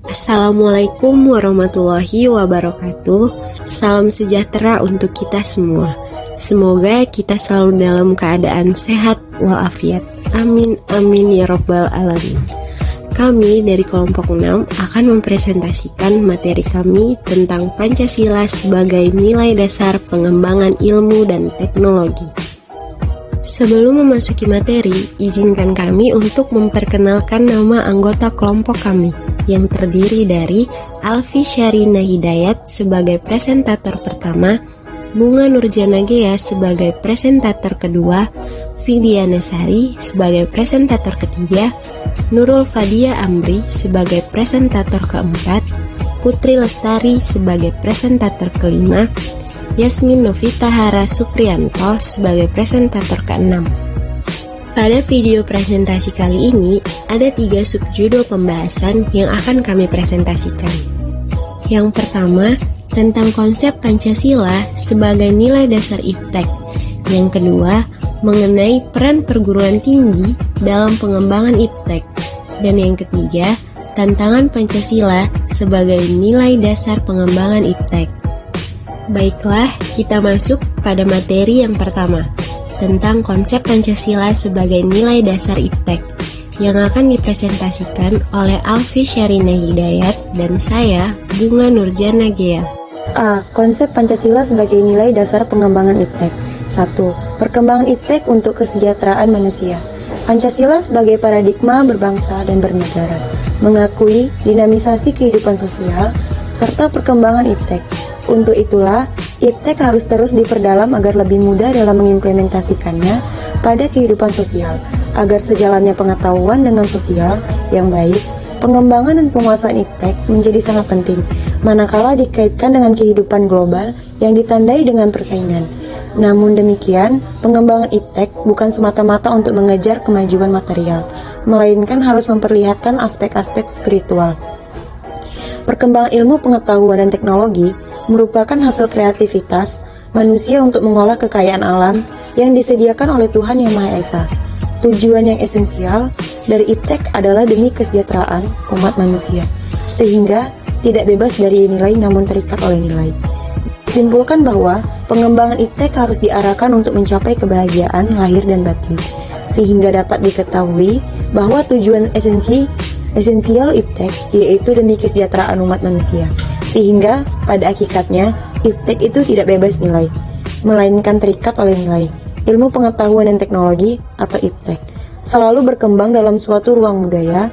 Assalamualaikum warahmatullahi wabarakatuh. Salam sejahtera untuk kita semua. Semoga kita selalu dalam keadaan sehat walafiat. Amin amin ya rabbal alamin. Kami dari kelompok 6 akan mempresentasikan materi kami tentang Pancasila sebagai nilai dasar pengembangan ilmu dan teknologi. Sebelum memasuki materi, izinkan kami untuk memperkenalkan nama anggota kelompok kami yang terdiri dari Alfi Syarina Hidayat sebagai presentator pertama, Bunga Nurjana Gea sebagai presentator kedua, Vidya Nasari sebagai presentator ketiga, Nurul Fadia Amri sebagai presentator keempat, Putri Lestari sebagai presentator kelima, Yasmin Novita Hara Supriyanto sebagai presentator ke-6. Pada video presentasi kali ini, ada 3 subjudul pembahasan yang akan kami presentasikan. Yang pertama, tentang konsep Pancasila sebagai nilai dasar IPTEK. Yang kedua, mengenai peran perguruan tinggi dalam pengembangan IPTEK. Dan yang ketiga, tantangan Pancasila sebagai nilai dasar pengembangan IPTEK. Baiklah, kita masuk pada materi yang pertama, tentang konsep Pancasila sebagai nilai dasar IPTEK, yang akan dipresentasikan oleh Alfi Syarina Hidayat dan saya, Bunga Nurjana Gea. A. Konsep Pancasila sebagai nilai dasar pengembangan IPTEK. 1. Perkembangan IPTEK untuk kesejahteraan manusia. Pancasila sebagai paradigma berbangsa dan bernegara, mengakui dinamisasi kehidupan sosial, serta perkembangan IPTEK. Untuk itulah, IPTEK harus terus diperdalam agar lebih mudah dalam mengimplementasikannya pada kehidupan sosial, agar sejalannya pengetahuan dengan sosial yang baik. Pengembangan dan penguasaan IPTEK menjadi sangat penting, manakala dikaitkan dengan kehidupan global yang ditandai dengan persaingan. Namun demikian, pengembangan IPTEK bukan semata-mata untuk mengejar kemajuan material, melainkan harus memperlihatkan aspek-aspek spiritual. Perkembangan ilmu pengetahuan dan teknologi merupakan hasil kreativitas manusia untuk mengolah kekayaan alam yang disediakan oleh Tuhan Yang Maha Esa. Tujuan yang esensial dari IPTEK adalah demi kesejahteraan umat manusia, sehingga tidak bebas dari nilai namun terikat oleh nilai. Disimpulkan bahwa pengembangan IPTEK harus diarahkan untuk mencapai kebahagiaan lahir dan batin, sehingga dapat diketahui bahwa tujuan esensial IPTEK yaitu demi kesejahteraan umat manusia, sehingga pada hakikatnya IPTEK itu tidak bebas nilai, melainkan terikat oleh nilai. Ilmu pengetahuan dan teknologi atau IPTEK selalu berkembang dalam suatu ruang budaya.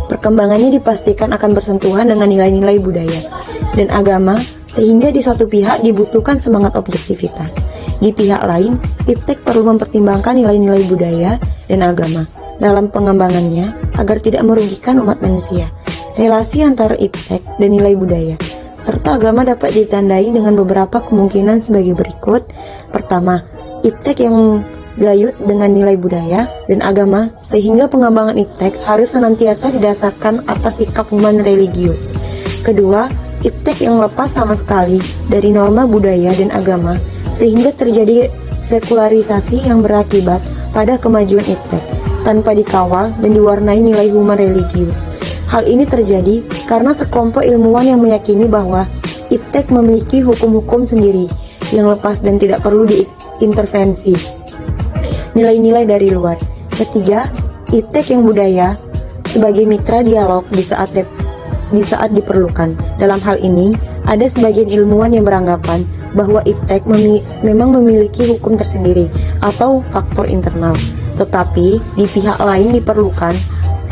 Perkembangannya dipastikan akan bersentuhan dengan nilai-nilai budaya dan agama, sehingga di satu pihak dibutuhkan semangat objektivitas. Di pihak lain, IPTEK perlu mempertimbangkan nilai-nilai budaya dan agama dalam pengembangannya agar tidak merugikan umat manusia. Relasi antara IPTEK dan nilai budaya serta agama dapat ditandai dengan beberapa kemungkinan sebagai berikut. Pertama, IPTEK yang gayut dengan nilai budaya dan agama, sehingga pengembangan IPTEK harus senantiasa didasarkan atas sikap human religius. Kedua, IPTEK yang lepas sama sekali dari norma budaya dan agama, sehingga terjadi sekularisasi yang berakibat pada kemajuan IPTEK tanpa dikawal dan diwarnai nilai human religius. Hal ini terjadi karena sekelompok ilmuwan yang meyakini bahwa IPTEK memiliki hukum-hukum sendiri yang lepas dan tidak perlu diintervensi nilai-nilai dari luar. Ketiga, IPTEK yang budaya sebagai mitra dialog di saat diperlukan. Dalam hal ini, ada sebagian ilmuwan yang beranggapan bahwa IPTEK memang memiliki hukum tersendiri atau faktor internal, tetapi di pihak lain diperlukan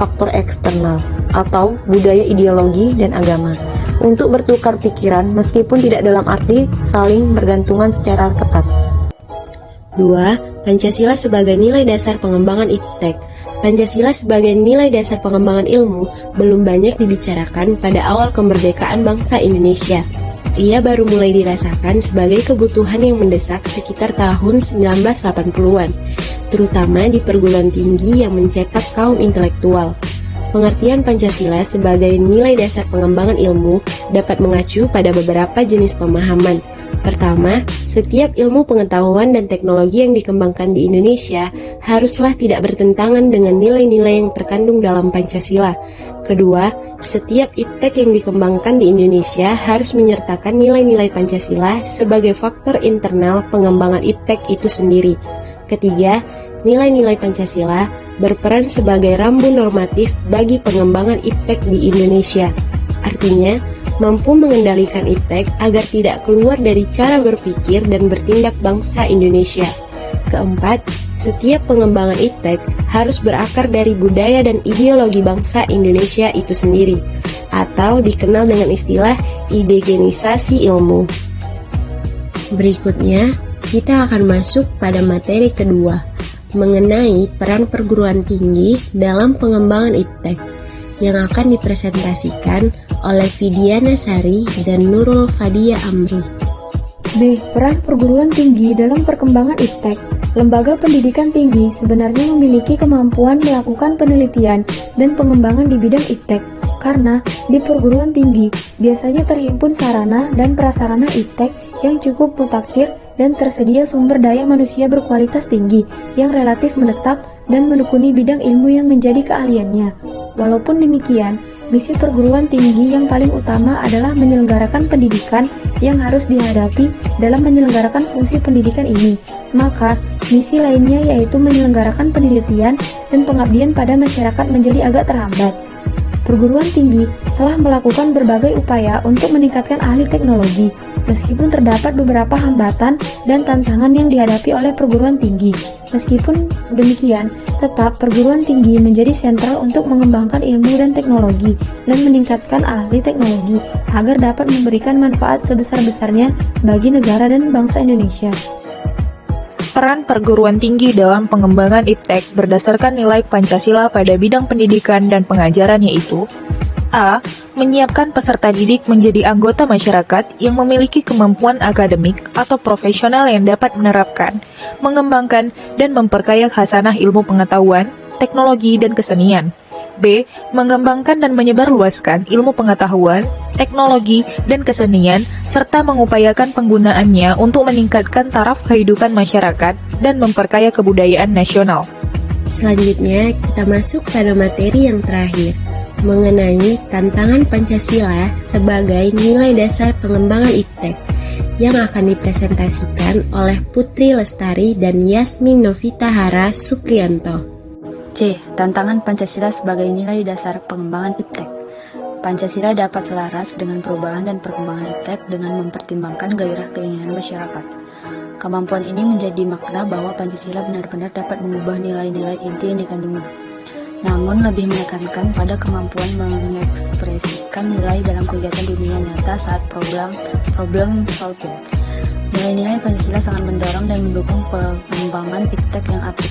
faktor eksternal atau budaya, ideologi, dan agama untuk bertukar pikiran meskipun tidak dalam arti saling bergantungan secara ketat. 2. Pancasila sebagai nilai dasar pengembangan IPTEK. Pancasila sebagai nilai dasar pengembangan ilmu belum banyak dibicarakan pada awal kemerdekaan bangsa Indonesia. Ia baru mulai dirasakan sebagai kebutuhan yang mendesak sekitar tahun 1980-an, terutama di perguruan tinggi yang mencetak kaum intelektual. Pengertian Pancasila sebagai nilai dasar pengembangan ilmu dapat mengacu pada beberapa jenis pemahaman. Pertama, setiap ilmu pengetahuan dan teknologi yang dikembangkan di Indonesia haruslah tidak bertentangan dengan nilai-nilai yang terkandung dalam Pancasila. Kedua, setiap iptek yang dikembangkan di Indonesia harus menyertakan nilai-nilai Pancasila sebagai faktor internal pengembangan iptek itu sendiri. Ketiga, nilai-nilai Pancasila berperan sebagai rambu normatif bagi pengembangan iptek di Indonesia. Artinya, mampu mengendalikan iptek agar tidak keluar dari cara berpikir dan bertindak bangsa Indonesia. Keempat, setiap pengembangan iptek harus berakar dari budaya dan ideologi bangsa Indonesia itu sendiri, atau dikenal dengan istilah indigenisasi ilmu. Berikutnya, kita akan masuk pada materi kedua, mengenai peran perguruan tinggi dalam pengembangan iptek, yang akan dipresentasikan oleh Vidiana Sari dan Nurul Fadia Amri. B. Peran perguruan tinggi dalam perkembangan iptek. Lembaga pendidikan tinggi sebenarnya memiliki kemampuan melakukan penelitian dan pengembangan di bidang iptek, karena di perguruan tinggi biasanya terhimpun sarana dan prasarana iptek yang cukup mutakhir dan tersedia sumber daya manusia berkualitas tinggi yang relatif menetap dan menekuni bidang ilmu yang menjadi keahliannya. Walaupun demikian, misi perguruan tinggi yang paling utama adalah menyelenggarakan pendidikan yang harus dihadapi dalam menyelenggarakan fungsi pendidikan ini. Maka, misi lainnya yaitu menyelenggarakan penelitian dan pengabdian pada masyarakat menjadi agak terhambat. Perguruan tinggi telah melakukan berbagai upaya untuk meningkatkan ahli teknologi, meskipun terdapat beberapa hambatan dan tantangan yang dihadapi oleh perguruan tinggi. Meskipun demikian, tetap perguruan tinggi menjadi sentral untuk mengembangkan ilmu dan teknologi dan meningkatkan ahli teknologi agar dapat memberikan manfaat sebesar-besarnya bagi negara dan bangsa Indonesia. Peran perguruan tinggi dalam pengembangan iptek berdasarkan nilai Pancasila pada bidang pendidikan dan pengajaran yaitu: A. Menyiapkan peserta didik menjadi anggota masyarakat yang memiliki kemampuan akademik atau profesional yang dapat menerapkan, mengembangkan, dan memperkaya khasanah ilmu pengetahuan, teknologi, dan kesenian. B. Mengembangkan dan menyebarluaskan ilmu pengetahuan, teknologi, dan kesenian, serta mengupayakan penggunaannya untuk meningkatkan taraf kehidupan masyarakat dan memperkaya kebudayaan nasional. Selanjutnya, kita masuk pada materi yang terakhir, mengenai tantangan Pancasila sebagai nilai dasar pengembangan iptek, yang akan dipresentasikan oleh Putri Lestari dan Yasmin Novitahara Supriyanto. C. Tantangan Pancasila sebagai nilai dasar pengembangan iptek. Pancasila dapat selaras dengan perubahan dan perkembangan iptek dengan mempertimbangkan gairah keinginan masyarakat. Kemampuan ini menjadi makna bahwa Pancasila benar-benar dapat mengubah nilai-nilai inti yang dikandungnya. Namun lebih menekankan pada kemampuan mengekspresikan nilai dalam kegiatan dunia nyata saat problem solving. Nilai-nilai Pancasila sangat mendorong dan mendukung pengembangan iptek yang apik.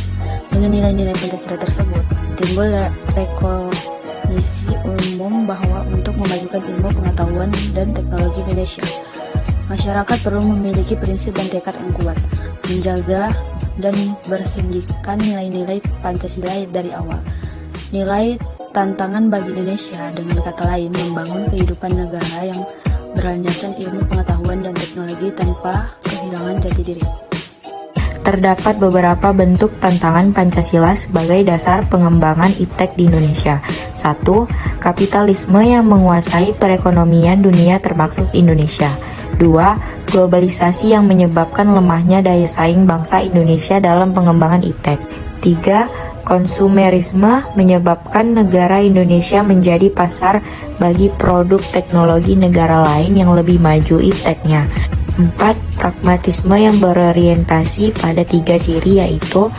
Dengan nilai-nilai Pancasila tersebut, timbul rekognisi umum bahwa untuk memajukan ilmu pengetahuan dan teknologi Indonesia, masyarakat perlu memiliki prinsip dan tekad yang kuat, menjaga dan bersinggikan nilai-nilai Pancasila dari awal. Nilai tantangan bagi Indonesia, dengan kata lain, membangun kehidupan negara yang berlandaskan ilmu pengetahuan dan teknologi tanpa kehilangan jati diri. Terdapat beberapa bentuk tantangan Pancasila sebagai dasar pengembangan iptek di Indonesia. 1. Kapitalisme yang menguasai perekonomian dunia termasuk Indonesia. 2. Globalisasi yang menyebabkan lemahnya daya saing bangsa Indonesia dalam pengembangan iptek. 3. Konsumerisme menyebabkan negara Indonesia menjadi pasar bagi produk teknologi negara lain yang lebih maju ipteknya. 4. Pragmatisme yang berorientasi pada 3 ciri yaitu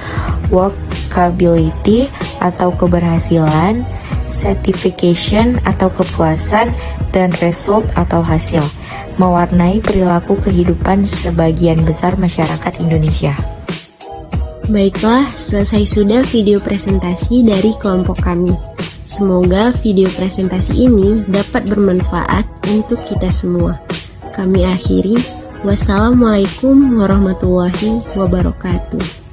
workability atau keberhasilan, certification atau kepuasan, dan result atau hasil, mewarnai perilaku kehidupan sebagian besar masyarakat Indonesia. Baiklah, selesai sudah video presentasi dari kelompok kami. Semoga video presentasi ini dapat bermanfaat untuk kita semua. Kami akhiri. Wassalamualaikum warahmatullahi wabarakatuh.